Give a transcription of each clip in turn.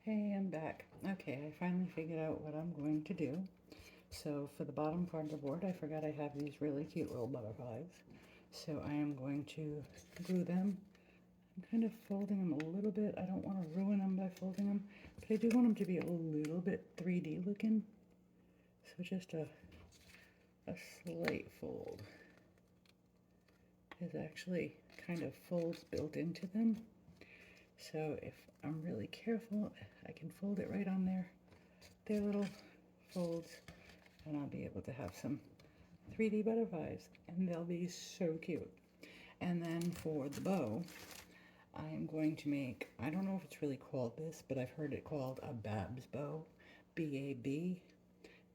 Hey, I'm back. Okay, I finally figured out what I'm going to do. So for the bottom part of the board, I forgot I have these really cute little butterflies. So I am going to glue them. I'm kind of folding them a little bit. I don't want to ruin them by folding them, but I do want them to be a little bit 3D looking. So just a slight fold. There's actually kind of folds built into them. So if I'm really careful, I can fold it right on their little folds, and I'll be able to have some 3D butterflies, and they'll be so cute. And then for the bow, I'm going to make, I don't know if it's really called this, but I've heard it called a Babs bow, B-A-B,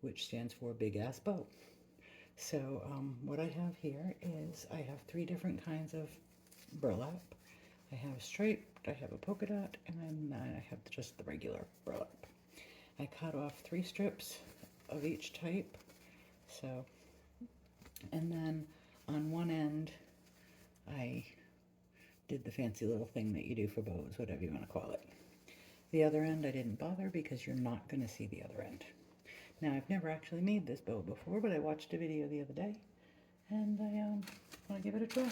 which stands for Big Ass Bow. So what I have here is I have 3 different kinds of burlap. I have striped, I have a polka dot, and then I have just the regular burlap. I cut off 3 strips of each type. So, and then on one end, I did the fancy little thing that you do for bows, whatever you want to call it. The other end I didn't bother because you're not going to see the other end. Now, I've never actually made this bow before, but I watched a video the other day, and I want to give it a try.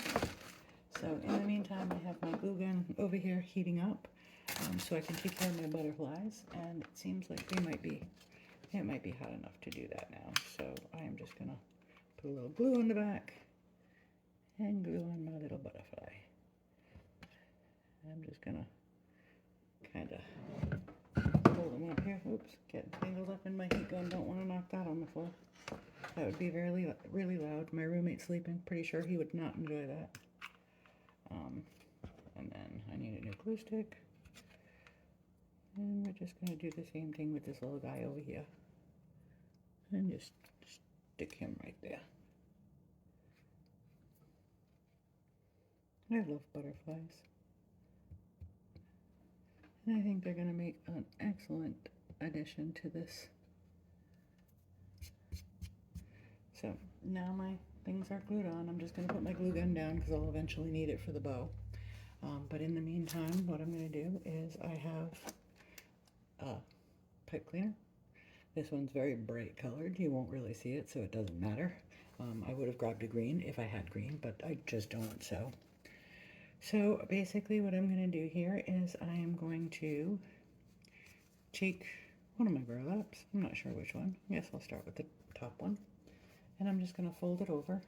So in the meantime, I have my glue gun over here heating up, so I can take care of my butterflies, and it seems like it might be hot enough to do that now. So I am just gonna put a little glue on the back and glue on my little butterfly. I'm just gonna kind of hold them up here. Oops, getting tangled up in my heat gun. Don't want to knock that on the floor. That would be really loud. My roommate's sleeping. Pretty sure he would not enjoy that. And then I need a new glue stick. And we're just going to do the same thing with this little guy over here. And just stick him right there. I love butterflies. And I think they're going to make an excellent addition to this. So now my things are glued on. I'm just going to put my glue gun down because I'll eventually need it for the bow. But in the meantime, what I'm going to do is I have a pipe cleaner. This one's very bright colored. You won't really see it, so it doesn't matter. I would have grabbed a green if I had green, but I just don't, So basically what I'm going to do here is I am going to take one of my burlaps. I'm not sure which one. I guess I'll start with the top one. And I'm just going to fold it over.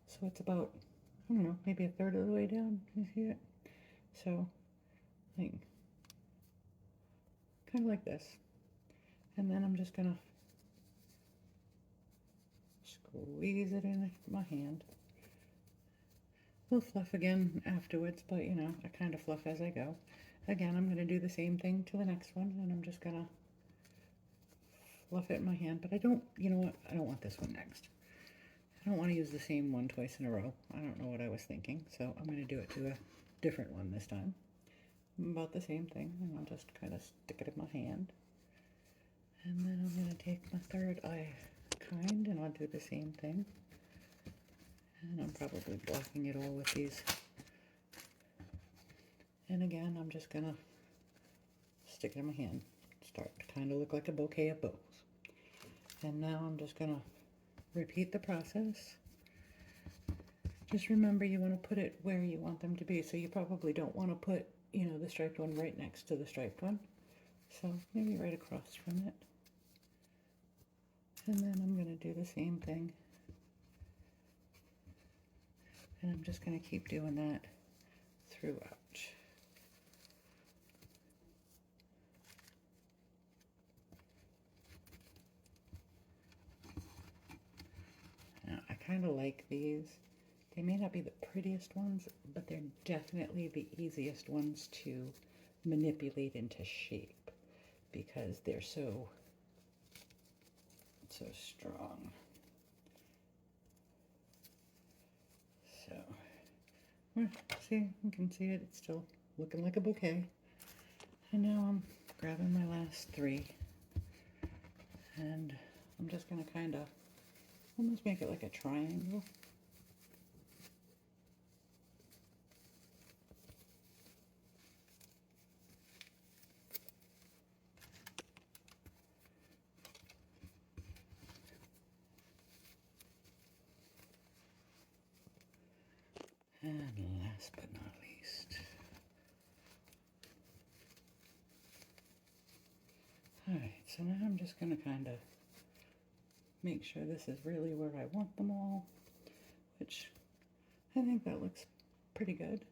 So it's about, I don't know, maybe a third of the way down. You see it? So, like, kind of like this. And then I'm just going to squeeze it in my hand. We'll fluff again afterwards, but you know, I kind of fluff as I go. Again, I'm going to do the same thing to the next one, and I'm just going to fluff it in my hand, but I don't, you know what, I don't want this one next. I don't want to use the same one twice in a row. I don't know what I was thinking, so I'm going to do it to a different one this time. About the same thing, and I'll just kind of stick it in my hand. And then I'm going to take my third eye kind, and I'll do the same thing. And I'm probably blocking it all with these. And again, I'm just going to stick it in my hand. Start to kind of look like a bouquet of bows. And now I'm just going to repeat the process. Just remember, you want to put it where you want them to be. So you probably don't want to put, you know, the striped one right next to the striped one. So maybe right across from it. And then I'm going to do the same thing. And I'm just going to keep doing that throughout. Now, I kind of like these. They may not be the prettiest ones, but they're definitely the easiest ones to manipulate into shape because they're so strong. So, well, see, you can see it. It's still looking like a bouquet. And now I'm grabbing my last 3, and I'm just going to kind of almost make it like a triangle. And last but not least, alright, so now I'm just going to kind of make sure this is really where I want them all, which I think that looks pretty good.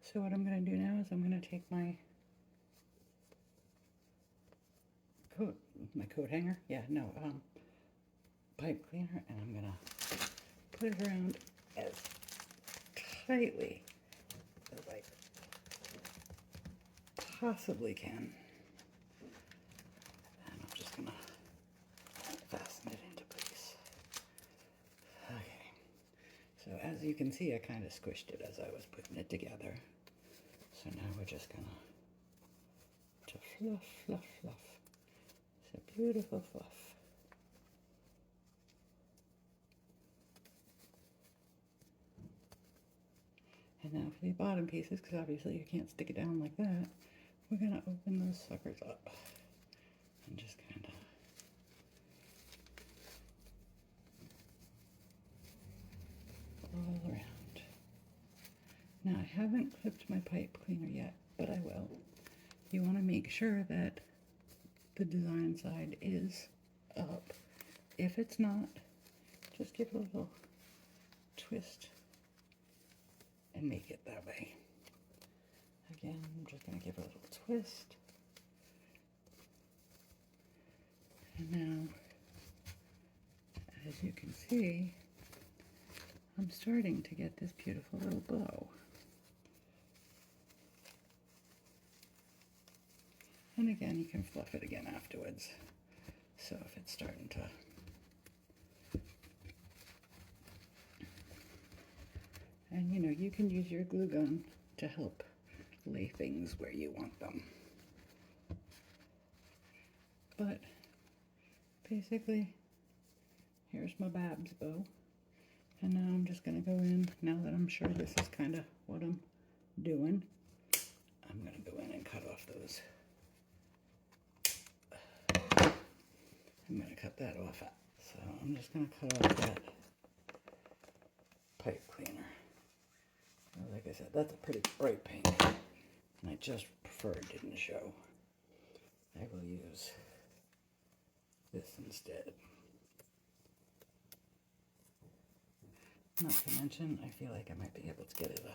So what I'm going to do now is I'm going to take my coat hanger, pipe cleaner, and I'm going to put it around as tightly as I possibly can. And I'm just going to fasten it into place. Okay. So as you can see, I kind of squished it as I was putting it together. So now we're just going to fluff, fluff, fluff. It's a beautiful fluff. And now for the bottom pieces, because obviously you can't stick it down like that, we're going to open those suckers up and just kind of all around. Now I haven't clipped my pipe cleaner yet, but I will. You want to make sure that the design side is up. If it's not, just give a little twist and make it that way. Again, I'm just going to give it a little twist. And now, as you can see, I'm starting to get this beautiful little bow. And again, you can fluff it again afterwards. So if it's starting to and you know, you can use your glue gun to help lay things where you want them. But basically, here's my Babs bow. And now I'm just going to go in, now that I'm sure this is kind of what I'm doing, I'm going to go in and cut off those. I'm going to cut that off. So I'm just going to cut off that pipe cleaner. Like I said, that's a pretty bright pink, and I just prefer it didn't show. I will use this instead. Not to mention, I feel like I might be able to get it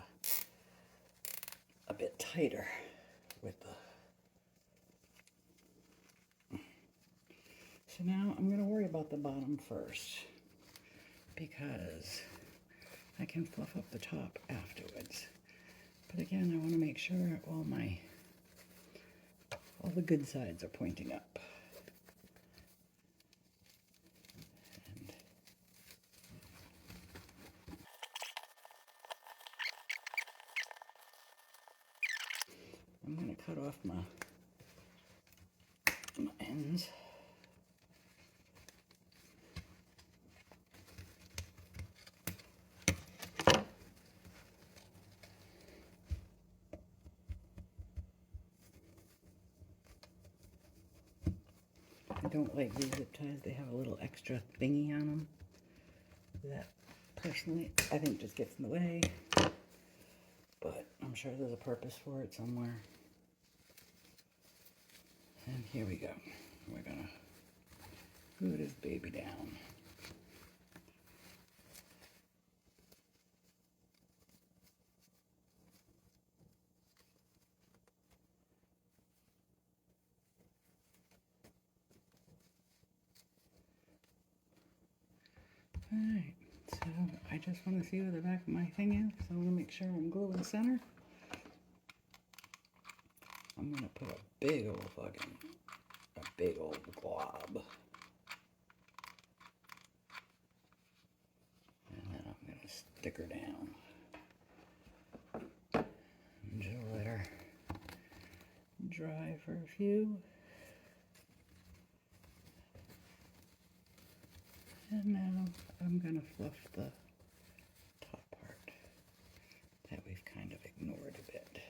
a bit tighter with the... So now I'm going to worry about the bottom first, because I can fluff up the top afterwards. But again, I want to make sure all the good sides are pointing up. And I'm going to cut off my ends. I don't like these zip ties. They have a little extra thingy on them that personally I think just gets in the way, but I'm sure there's a purpose for it somewhere. And here we go. We're gonna glue this baby down. Alright, so I just want to see where the back of my thing is, because I want to make sure I'm gluing center. I'm going to put a big old glob. And then I'm going to stick her down. And just let her dry for a few. And now I'm going to fluff the top part that we've kind of ignored a bit.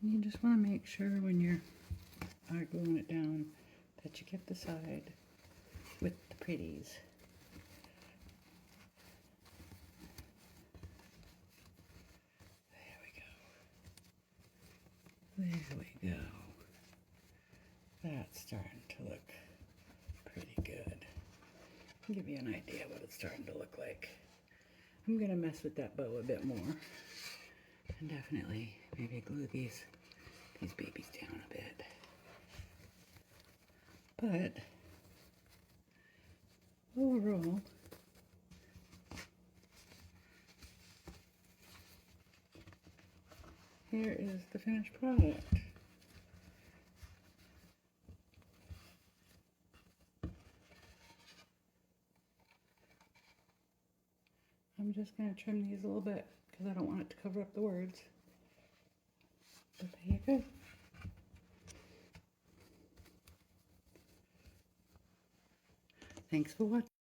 And you just want to make sure when you're gluing it down that you get the side with the pretties. There we go. That's starting to look pretty good. I'll give you an idea what it's starting to look like. I'm going to mess with that bow a bit more. And definitely maybe glue these babies down a bit. But overall, here is the finished product. I'm just going to trim these a little bit because I don't want it to cover up the words. But there you go. Thanks for watching.